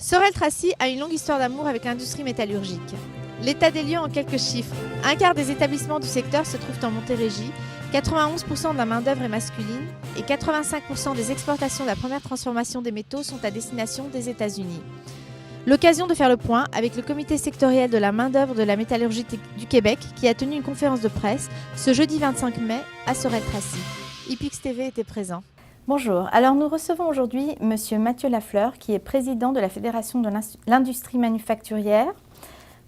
Sorel Tracy a une longue histoire d'amour avec l'industrie métallurgique. L'état des lieux en quelques chiffres. Un quart des établissements du secteur se trouvent en Montérégie, 91% de la main-d'œuvre est masculine et 85% des exportations de la première transformation des métaux sont à destination des États-Unis. L'occasion de faire le point avec le comité sectoriel de la main-d'œuvre de la métallurgie du Québec qui a tenu une conférence de presse ce jeudi 25 mai à Sorel Tracy. IPX TV était présent. Bonjour, alors nous recevons aujourd'hui Monsieur Mathieu Lafleur qui est président de la Fédération de l'industrie manufacturière,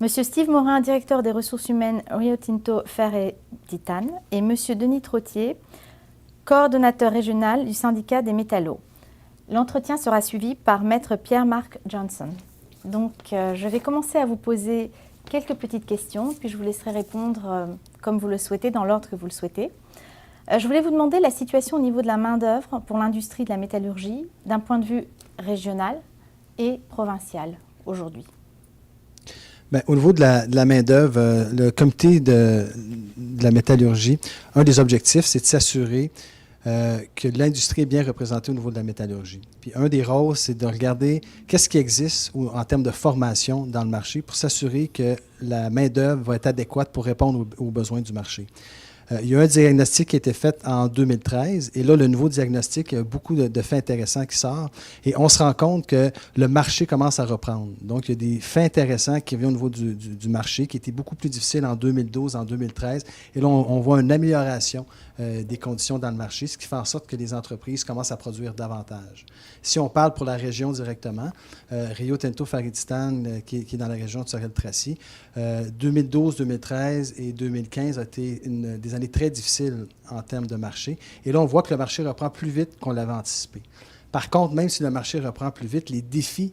Monsieur Steve Morin, directeur des ressources humaines Rio Tinto Fer et Titane et Monsieur Denis Trottier, coordonnateur régional du syndicat des métallos. L'entretien sera suivi par Maître Pierre-Marc Johnson. Donc je vais commencer à vous poser quelques petites questions, puis je vous laisserai répondre comme vous le souhaitez, dans l'ordre que vous le souhaitez. Je voulais vous demander la situation au niveau de la main-d'œuvre pour l'industrie de la métallurgie d'un point de vue régional et provincial aujourd'hui. Bien, au niveau de la main-d'œuvre, le comité de la métallurgie, un des objectifs, c'est de s'assurer que l'industrie est bien représentée au niveau de la métallurgie. Puis un des rôles, c'est de regarder qu'est-ce qui existe en termes de formation dans le marché pour s'assurer que la main-d'œuvre va être adéquate pour répondre aux besoins du marché. Il y a un diagnostic qui a été fait en 2013 et là, le nouveau diagnostic, il y a beaucoup de faits intéressants qui sortent et on se rend compte que le marché commence à reprendre. Donc, il y a des faits intéressants qui viennent au niveau du marché qui étaient beaucoup plus difficiles en 2012, en 2013 et là, on voit une amélioration des conditions dans le marché, ce qui fait en sorte que les entreprises commencent à produire davantage. Si on parle pour la région directement, Rio Tinto Fer et Titane, qui est dans la région de Sorel-Tracy, 2012, 2013 et 2015 ont été des années très difficiles en termes de marché. Et là, on voit que le marché reprend plus vite qu'on l'avait anticipé. Par contre, même si le marché reprend plus vite, les défis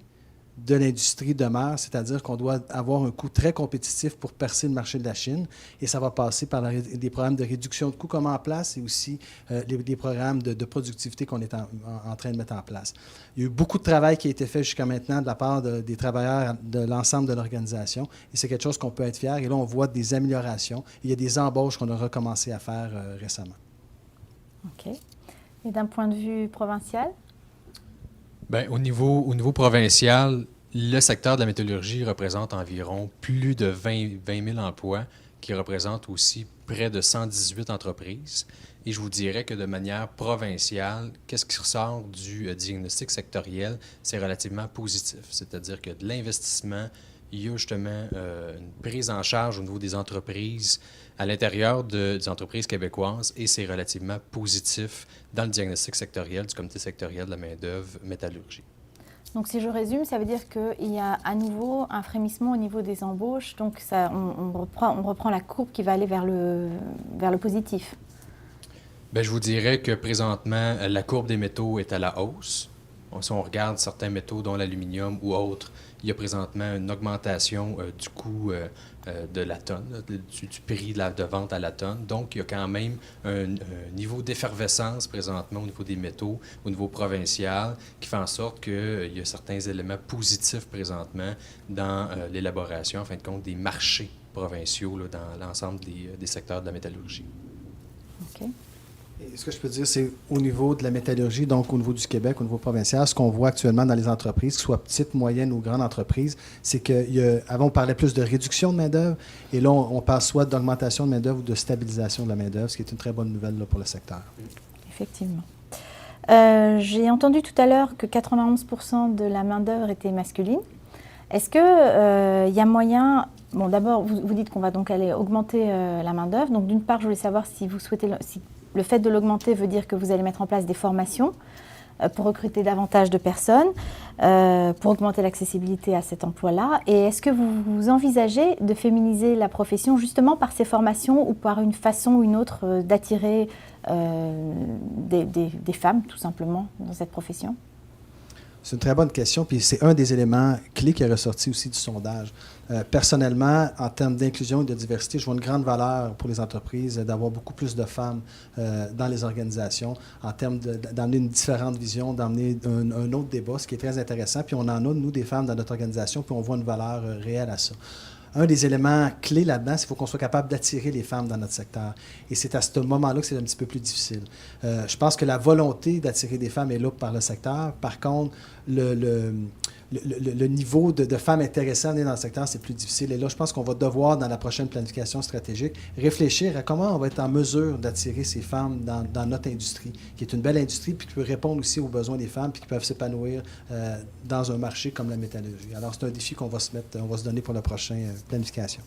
de l'industrie demeurent, c'est-à-dire qu'on doit avoir un coût très compétitif pour percer le marché de la Chine et ça va passer par des programmes de réduction de coûts comme en place et aussi des programmes de productivité qu'on est en train de mettre en place. Il y a eu beaucoup de travail qui a été fait jusqu'à maintenant de la part des travailleurs de l'ensemble de l'organisation et c'est quelque chose qu'on peut être fier. Et là, on voit des améliorations. Il y a des embauches qu'on a recommencé à faire récemment. OK. Et d'un point de vue provincial? Bien, au niveau provincial, le secteur de la métallurgie représente environ plus de 20 000 emplois, qui représentent aussi près de 118 entreprises. Et je vous dirais que de manière provinciale, qu'est-ce qui ressort du diagnostic sectoriel? C'est relativement positif, c'est-à-dire que de l'investissement, il y a justement une prise en charge au niveau des entreprises à l'intérieur des entreprises québécoises et c'est relativement positif dans le diagnostic sectoriel du comité sectoriel de la main-d'œuvre métallurgie. Donc si je résume, ça veut dire qu'il y a à nouveau un frémissement au niveau des embauches, donc ça, on reprend la courbe qui va aller vers le positif. Bien, je vous dirais que présentement, la courbe des métaux est à la hausse. Si on regarde certains métaux, dont l'aluminium ou autres, il y a présentement une augmentation du coût de la tonne, du prix de vente à la tonne. Donc, il y a quand même un niveau d'effervescence présentement au niveau des métaux, au niveau provincial, qui fait en sorte qu'il y a certains éléments positifs présentement dans l'élaboration, en fin de compte, des marchés provinciaux là, dans l'ensemble des secteurs de la métallurgie. OK. Et ce que je peux dire, c'est au niveau de la métallurgie, donc au niveau du Québec, au niveau provincial, ce qu'on voit actuellement dans les entreprises, que ce soit petites, moyennes ou grandes entreprises, c'est qu'avant, on parlait plus de réduction de main-d'œuvre, et là, on parle soit d'augmentation de main-d'œuvre ou de stabilisation de la main-d'œuvre, ce qui est une très bonne nouvelle là, pour le secteur. Effectivement. J'ai entendu tout à l'heure que 91% de la main-d'œuvre était masculine. Est-ce qu'il y a moyen... Bon, d'abord, vous dites qu'on va donc aller augmenter la main-d'œuvre. Donc, d'une part, je voulais savoir si vous souhaitez... Le fait de l'augmenter veut dire que vous allez mettre en place des formations pour recruter davantage de personnes, pour augmenter l'accessibilité à cet emploi-là. Et est-ce que vous envisagez de féminiser la profession justement par ces formations ou par une façon ou une autre d'attirer des femmes, tout simplement, dans cette profession? C'est une très bonne question, puis c'est un des éléments clés qui est ressorti aussi du sondage. Personnellement, en termes d'inclusion et de diversité, je vois une grande valeur pour les entreprises d'avoir beaucoup plus de femmes dans les organisations, en termes d'amener une différente vision, d'amener un autre débat, ce qui est très intéressant. Puis on en a, nous, des femmes dans notre organisation, puis on voit une valeur réelle à ça. Un des éléments clés là-dedans, c'est qu'il faut qu'on soit capable d'attirer les femmes dans notre secteur. Et c'est à ce moment-là que c'est un petit peu plus difficile. Je pense que la volonté d'attirer des femmes est là par le secteur. Par contre, le niveau de femmes intéressées à venir dans le secteur, c'est plus difficile. Et là, je pense qu'on va devoir, dans la prochaine planification stratégique, réfléchir à comment on va être en mesure d'attirer ces femmes dans notre industrie, qui est une belle industrie, puis qui peut répondre aussi aux besoins des femmes, puis qui peuvent s'épanouir dans un marché comme la métallurgie. Alors, c'est un défi qu'on va se donner pour la prochaine planification.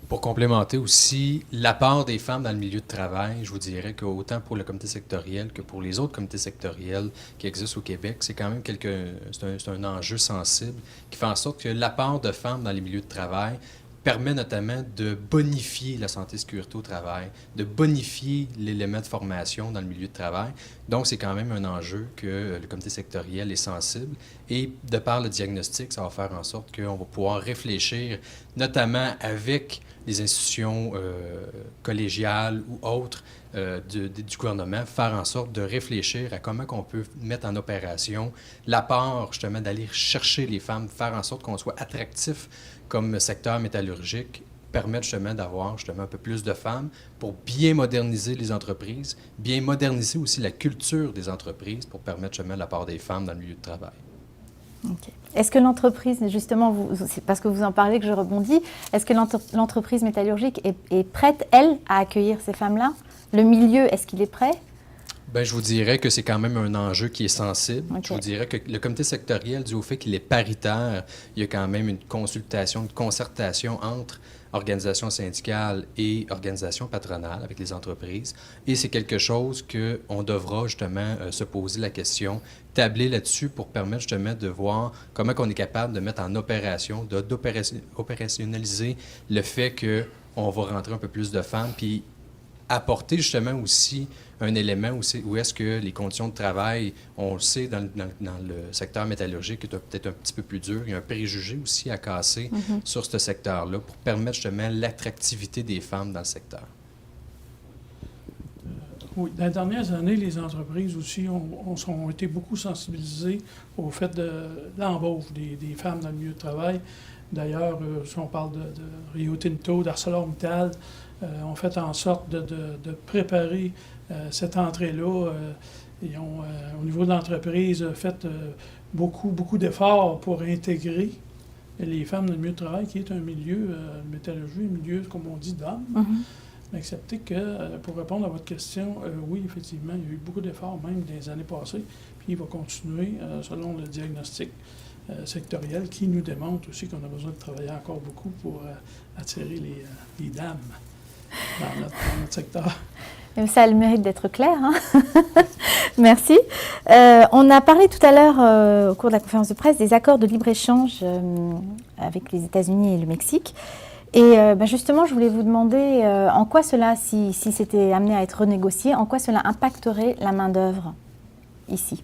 Pour complémenter aussi l'apport des femmes dans le milieu de travail, je vous dirais qu'autant pour le comité sectoriel que pour les autres comités sectoriels qui existent au Québec, c'est quand même c'est un enjeu sensible qui fait en sorte que l'apport de femmes dans les milieux de travail permet notamment de bonifier la santé et sécurité au travail, de bonifier l'élément de formation dans le milieu de travail. Donc, c'est quand même un enjeu que le comité sectoriel est sensible. Et de par le diagnostic, ça va faire en sorte qu'on va pouvoir réfléchir, notamment avec les institutions collégiales ou autres du gouvernement, faire en sorte de réfléchir à comment on peut mettre en opération l'apport, justement, d'aller chercher les femmes, faire en sorte qu'on soit attractif comme secteur métallurgique, permettre justement d'avoir justement un peu plus de femmes pour bien moderniser les entreprises, bien moderniser aussi la culture des entreprises pour permettre justement l'apport des femmes dans le milieu de travail. Okay. Est-ce que l'entreprise, justement, c'est parce que vous en parlez que je rebondis, est-ce que l'entreprise métallurgique est prête, elle, à accueillir ces femmes-là? Le milieu, est-ce qu'il est prêt? Bien, je vous dirais que c'est quand même un enjeu qui est sensible. Okay. Je vous dirais que le comité sectoriel, dû au fait qu'il est paritaire, il y a quand même une consultation, une concertation entre organisations syndicales et organisations patronales avec les entreprises. Et c'est quelque chose qu'on devra justement se poser la question, tabler là-dessus pour permettre justement de voir comment on est capable de mettre en opération, d'opérationnaliser le fait qu'on va rentrer un peu plus de femmes, puis apporter justement aussi un élément où est-ce que les conditions de travail, on le sait dans le secteur métallurgique, est peut-être un petit peu plus dur. Il y a un préjugé aussi à casser sur ce secteur-là pour permettre justement l'attractivité des femmes dans le secteur. Oui, dans les dernières années, les entreprises aussi ont été beaucoup sensibilisées au fait de l'embauche des femmes dans le milieu de travail. D'ailleurs, si on parle de Rio Tinto, d'ArcelorMittal, ont fait en sorte de préparer cette entrée-là. Ils ont, au niveau de l'entreprise, fait beaucoup d'efforts pour intégrer les femmes dans le milieu de travail, qui est un milieu, métallurgie, un milieu, comme on dit, d'hommes. Mais acceptez que, pour répondre à votre question, oui, effectivement, il y a eu beaucoup d'efforts, même des années passées, puis il va continuer selon le diagnostic sectoriel qui nous démontre aussi qu'on a besoin de travailler encore beaucoup pour attirer les dames dans notre secteur. Et ça a le mérite d'être clair. Hein? Merci. On a parlé tout à l'heure, au cours de la conférence de presse, des accords de libre-échange avec les États-Unis et le Mexique. Et justement, je voulais vous demander en quoi cela, si c'était amené à être renégocié, en quoi cela impacterait la main-d'œuvre ici?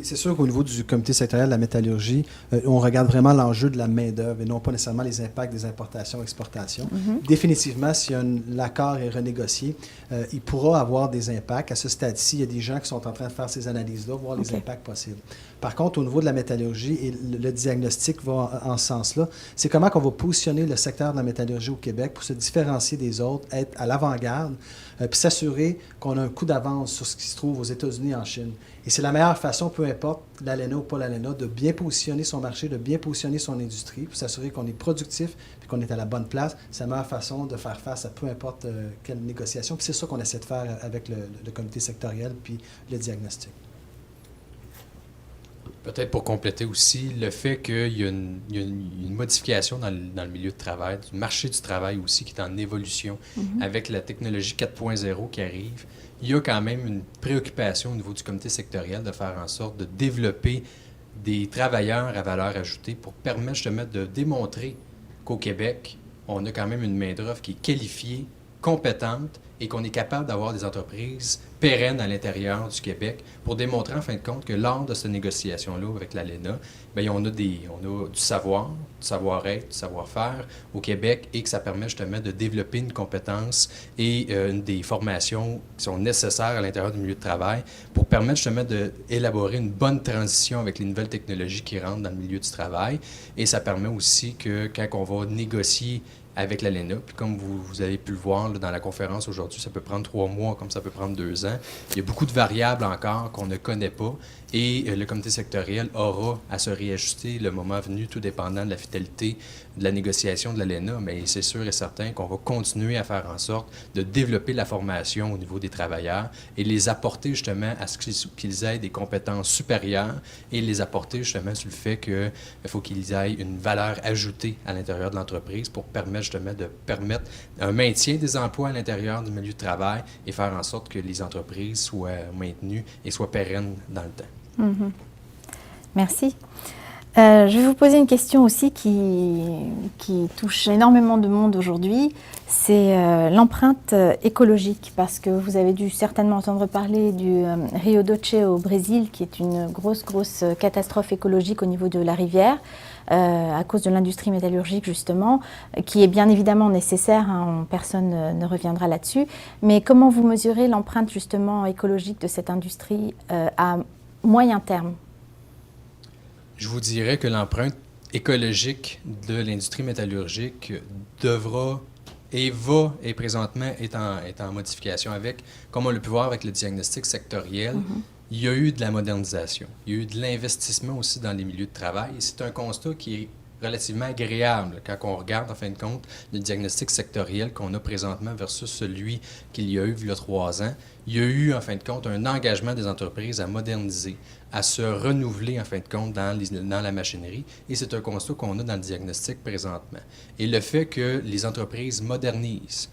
C'est sûr qu'au niveau du comité sectoriel de la métallurgie, on regarde vraiment l'enjeu de la main-d'œuvre et non pas nécessairement les impacts des importations et exportations. Définitivement, si l'accord est renégocié, il pourra avoir des impacts. À ce stade-ci, il y a des gens qui sont en train de faire ces analyses-là, voir les impacts possibles. Par contre, au niveau de la métallurgie, et le diagnostic va en ce sens-là, c'est comment on va positionner le secteur de la métallurgie au Québec pour se différencier des autres, être à l'avant-garde, puis s'assurer qu'on a un coup d'avance sur ce qui se trouve aux États-Unis et en Chine. Et c'est la meilleure façon, peu importe l'ALENA ou pas l'ALENA, de bien positionner son marché, de bien positionner son industrie, pour s'assurer qu'on est productif et qu'on est à la bonne place. C'est la meilleure façon de faire face à peu importe quelle négociation. Puis c'est ça qu'on essaie de faire avec le comité sectoriel puis le diagnostic. Peut-être pour compléter aussi, le fait qu'il y a une modification dans le milieu de travail, du marché du travail aussi, qui est en évolution, avec la technologie 4.0 qui arrive, il y a quand même une préoccupation au niveau du comité sectoriel de faire en sorte de développer des travailleurs à valeur ajoutée pour permettre justement de démontrer qu'au Québec, on a quand même une main-d'œuvre qui est qualifiée, compétente, et qu'on est capable d'avoir des entreprises pérennes à l'intérieur du Québec pour démontrer en fin de compte que lors de cette négociation-là avec l'ALENA, bien, on a du savoir-être, du savoir-faire au Québec et que ça permet justement de développer une compétence et des formations qui sont nécessaires à l'intérieur du milieu de travail pour permettre justement d'élaborer une bonne transition avec les nouvelles technologies qui rentrent dans le milieu du travail. Et ça permet aussi que quand on va négocier avec l'ALENA. Puis comme vous avez pu le voir là, dans la conférence aujourd'hui, ça peut prendre 3 mois, comme ça peut prendre 2 ans. Il y a beaucoup de variables encore qu'on ne connaît pas Et le comité sectoriel aura à se réajuster le moment venu, tout dépendant de la finalité de la négociation de l'ALENA. Mais c'est sûr et certain qu'on va continuer à faire en sorte de développer la formation au niveau des travailleurs et les apporter justement à ce qu'ils aient des compétences supérieures et les apporter justement sur le fait qu'il faut qu'ils aient une valeur ajoutée à l'intérieur de l'entreprise pour permettre justement de permettre un maintien des emplois à l'intérieur du milieu de travail et faire en sorte que les entreprises soient maintenues et soient pérennes dans le temps. Mm-hmm. Merci. Je vais vous poser une question aussi qui touche énormément de monde aujourd'hui, c'est l'empreinte écologique, parce que vous avez dû certainement entendre parler du Rio Doce au Brésil, qui est une grosse catastrophe écologique au niveau de la rivière, à cause de l'industrie métallurgique justement, qui est bien évidemment nécessaire, hein, personne ne reviendra là-dessus, mais comment vous mesurez l'empreinte justement écologique de cette industrie à moyen terme? Je vous dirais que l'empreinte écologique de l'industrie métallurgique devra et présentement est en modification avec, comme on l'a pu voir avec le diagnostic sectoriel, il y a eu de la modernisation, il y a eu de l'investissement aussi dans les milieux de travail. Et c'est un constat qui est relativement agréable quand on regarde, en fin de compte, le diagnostic sectoriel qu'on a présentement versus celui qu'il y a eu il y a 3 ans. Il y a eu, en fin de compte, un engagement des entreprises à moderniser, à se renouveler, en fin de compte, dans la machinerie. Et c'est un constat qu'on a dans le diagnostic présentement. Et le fait que les entreprises modernisent,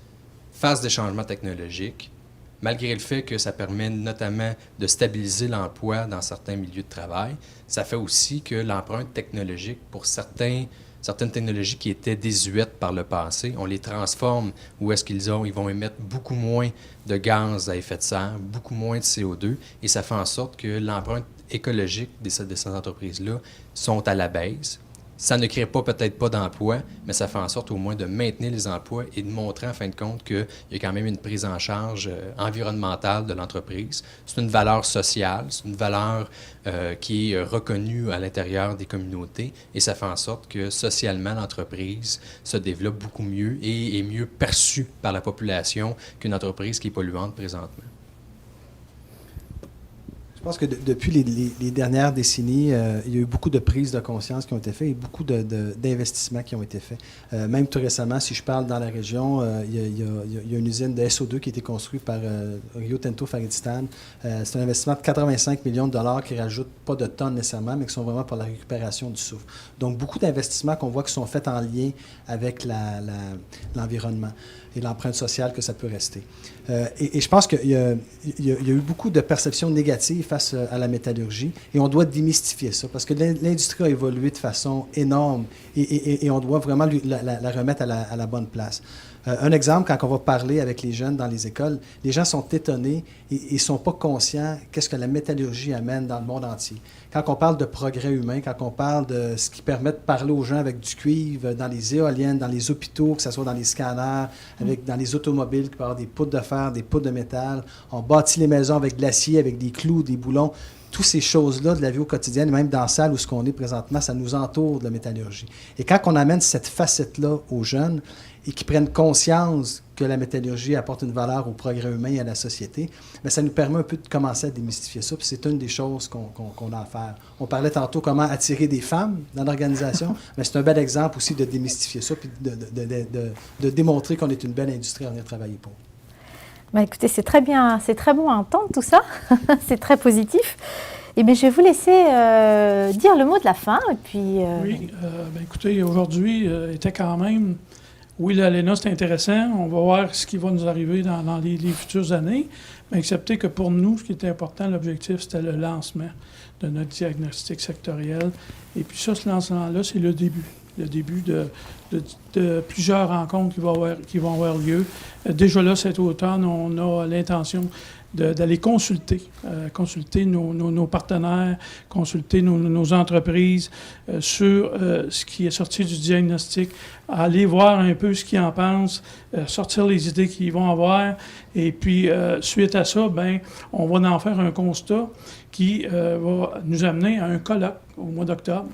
fassent des changements technologiques, malgré le fait que ça permet notamment de stabiliser l'emploi dans certains milieux de travail, ça fait aussi que l'empreinte technologique pour certaines technologies qui étaient désuètes par le passé, on les transforme où est-ce ils vont émettre beaucoup moins de gaz à effet de serre, beaucoup moins de CO2, et ça fait en sorte que l'empreinte écologique de ces entreprises-là sont à la baisse. Ça ne crée peut-être pas d'emplois, mais ça fait en sorte au moins de maintenir les emplois et de montrer en fin de compte qu'il y a quand même une prise en charge environnementale de l'entreprise. C'est une valeur sociale, c'est une valeur qui est reconnue à l'intérieur des communautés et ça fait en sorte que socialement l'entreprise se développe beaucoup mieux et est mieux perçue par la population qu'une entreprise qui est polluante présentement. Je pense que depuis les dernières décennies, il y a eu beaucoup de prises de conscience qui ont été faites et beaucoup d'investissements qui ont été faits. Même tout récemment, si je parle dans la région, il y a une usine de SO2 qui a été construite par Rio Tinto Faridistan. C'est un investissement de 85 millions de dollars qui ne rajoute pas de tonnes nécessairement, mais qui sont vraiment pour la récupération du soufre. Donc, beaucoup d'investissements qu'on voit qui sont faits en lien avec l'environnement et l'empreinte sociale que ça peut rester. Et je pense qu'il y a eu beaucoup de perceptions négatives face à la métallurgie et on doit démystifier ça parce que l'industrie a évolué de façon énorme et on doit vraiment la remettre à la bonne place. Un exemple, quand on va parler avec les jeunes dans les écoles, les gens sont étonnés et ne sont pas conscients qu'est-ce que la métallurgie amène dans le monde entier. Quand on parle de progrès humain, quand on parle de ce qui permet de parler aux gens avec du cuivre, dans les éoliennes, dans les hôpitaux, que ce soit dans les scanners, dans les automobiles, qui peuvent avoir des poutres de fer, des poutres de métal, on bâtit les maisons avec de l'acier, avec des clous, des boulons. Toutes ces choses-là de la vie au quotidien, même dans la salle où ce qu'on est présentement, ça nous entoure de la métallurgie. Et quand on amène cette facette-là aux jeunes et qu'ils prennent conscience que la métallurgie apporte une valeur au progrès humain et à la société, bien, ça nous permet un peu de commencer à démystifier ça. Puis c'est une des choses qu'on a à faire. On parlait tantôt comment attirer des femmes dans l'organisation, mais c'est un bel exemple aussi de démystifier ça puis de démontrer qu'on est une belle industrie à venir travailler pour. Bah écoutez, c'est très bon à entendre tout ça, c'est très positif. Et bien, je vais vous laisser dire le mot de la fin. Et puis, Oui, écoutez, aujourd'hui était quand même, oui, l'ALENA c'est intéressant, on va voir ce qui va nous arriver dans les futures années, mais acceptez que pour nous, ce qui était important, l'objectif, c'était le lancement de notre diagnostic sectoriel. Et puis ça, ce lancement-là, c'est le début de plusieurs rencontres qui vont avoir lieu. Déjà là, cet automne, on a l'intention d'aller consulter nos partenaires, consulter nos entreprises sur ce qui est sorti du diagnostic, aller voir un peu ce qu'ils en pensent, sortir les idées qu'ils vont avoir. Et puis, suite à ça, on va en faire un constat qui va nous amener à un colloque au mois d'octobre.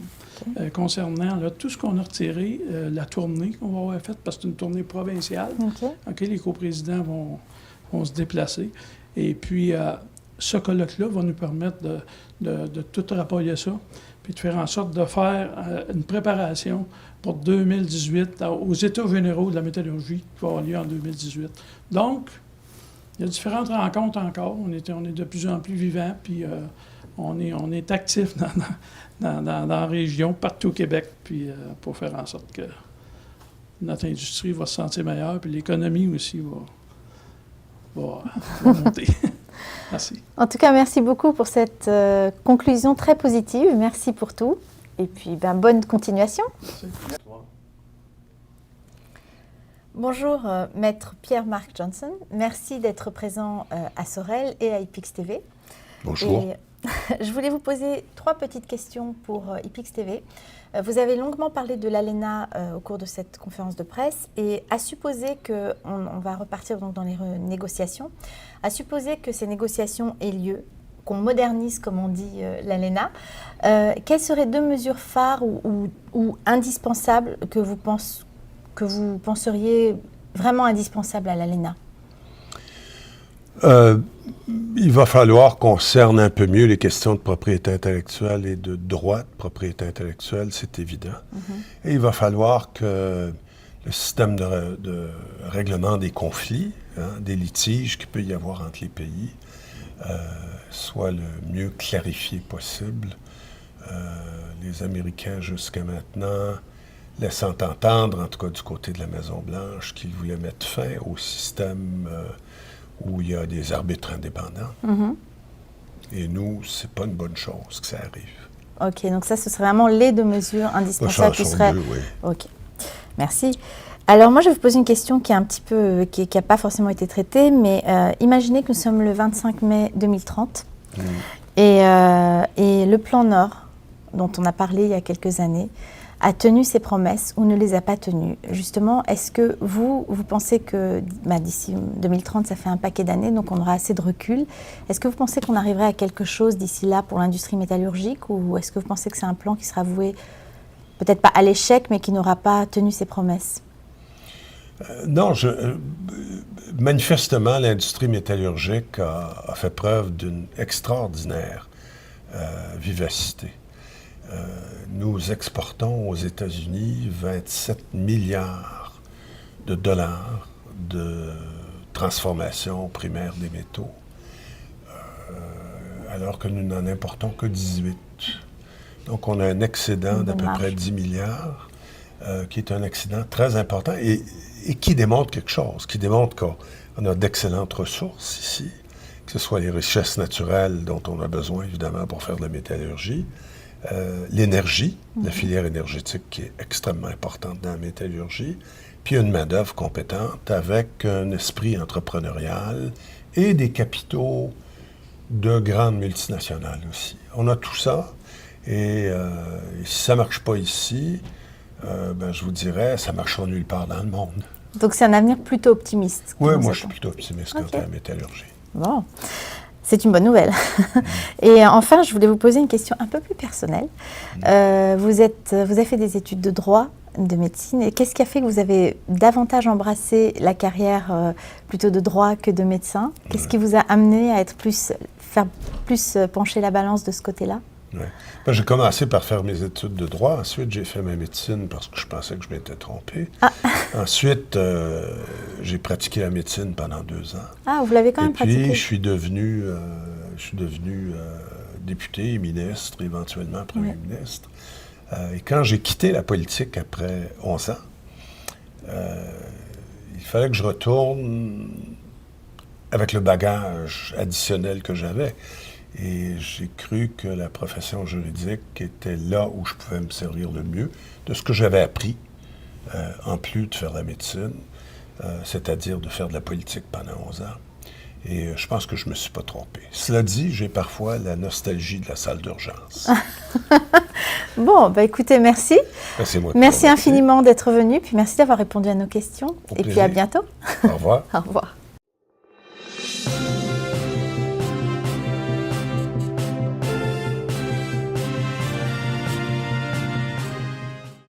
Concernant là, tout ce qu'on a retiré, la tournée qu'on va avoir faite, parce que c'est une tournée provinciale. Okay, les coprésidents vont se déplacer. Et puis, ce colloque-là va nous permettre de tout rapporter ça, puis de faire en sorte de faire une préparation pour 2018 aux États généraux de la métallurgie qui va avoir lieu en 2018. Donc, il y a différentes rencontres encore. On est de plus en plus vivants, puis on est actifs dans la région, partout au Québec, puis pour faire en sorte que notre industrie va se sentir meilleure, puis l'économie aussi va monter. Merci. En tout cas, merci beaucoup pour cette conclusion très positive. Merci pour tout. Et puis, bonne continuation. Merci. Bonjour, Maître Pierre-Marc Johnson. Merci d'être présent à Sorel et à IPIX TV. Bonjour. Et je voulais vous poser 3 petites questions pour IPIX TV. Vous avez longuement parlé de l'ALENA au cours de cette conférence de presse et à supposer qu'on va repartir donc dans les négociations, à supposer que ces négociations aient lieu, qu'on modernise, comme on dit, l'ALENA, quelles seraient 2 mesures phares ou indispensables que vous penseriez vraiment indispensables à l'ALENA? Il va falloir qu'on cerne un peu mieux les questions de propriété intellectuelle et de droit de propriété intellectuelle, c'est évident. Et il va falloir que le système de règlement des conflits, des litiges qu'il peut y avoir entre les pays, soit le mieux clarifié possible. Les Américains, jusqu'à maintenant, laissant entendre, en tout cas du côté de la Maison-Blanche, qu'ils voulaient mettre fin au système où il y a des arbitres indépendants. Et nous, c'est pas une bonne chose que ça arrive. OK, donc ça, ce serait vraiment les 2 mesures indispensables qui seraient... oui. OK, merci. Alors moi, je vais vous poser une question qui est un petit peu... qui n'a pas forcément été traitée, mais imaginez que nous sommes le 25 mai 2030 et le plan Nord, dont on a parlé il y a quelques années, a tenu ses promesses ou ne les a pas tenues. Justement, est-ce que vous pensez que d'ici 2030, ça fait un paquet d'années, donc on aura assez de recul. Est-ce que vous pensez qu'on arriverait à quelque chose d'ici là pour l'industrie métallurgique ou est-ce que vous pensez que c'est un plan qui sera voué, peut-être pas à l'échec, mais qui n'aura pas tenu ses promesses? Non, manifestement, l'industrie métallurgique a fait preuve d'une extraordinaire vivacité. Nous exportons aux États-Unis 27 milliards de dollars de transformation primaire des métaux, alors que nous n'en importons que 18. Donc, on a un excédent d'à peu près 10 milliards, qui est un excédent très important et qui démontre quelque chose, qui démontre qu'on a d'excellentes ressources ici, que ce soit les richesses naturelles dont on a besoin, évidemment, pour faire de la métallurgie, l'énergie, la filière énergétique qui est extrêmement importante dans la métallurgie, puis une main-d'œuvre compétente avec un esprit entrepreneurial et des capitaux de grandes multinationales aussi. On a tout ça, et si ça ne marche pas ici, je vous dirais, ça marchera nulle part dans le monde. Donc c'est un avenir plutôt optimiste. Oui, moi je suis plutôt optimiste quant à la métallurgie. Bon. C'est une bonne nouvelle. Et enfin, je voulais vous poser une question un peu plus personnelle. Vous avez fait des études de droit, de médecine. Et qu'est-ce qui a fait que vous avez davantage embrassé la carrière plutôt de droit que de médecin? Qu'est-ce qui vous a amené à faire plus pencher la balance de ce côté-là? Ouais. J'ai commencé par faire mes études de droit. Ensuite, j'ai fait ma médecine parce que je pensais que je m'étais trompé. Ensuite, j'ai pratiqué la médecine pendant 2 ans. Ah, vous l'avez quand même pratiqué. Et puis, je suis devenu député, ministre, éventuellement premier ministre. Et quand j'ai quitté la politique après 11 ans, il fallait que je retourne avec le bagage additionnel que j'avais. Et j'ai cru que la profession juridique était là où je pouvais me servir le mieux de ce que j'avais appris, en plus de faire la médecine, c'est-à-dire de faire de la politique pendant 11 ans. Et je pense que je ne me suis pas trompé. Cela dit, j'ai parfois la nostalgie de la salle d'urgence. Bon, écoutez, merci. Merci infiniment d'être venu, puis merci d'avoir répondu à nos questions. Et puis à bientôt. Au revoir. Au revoir.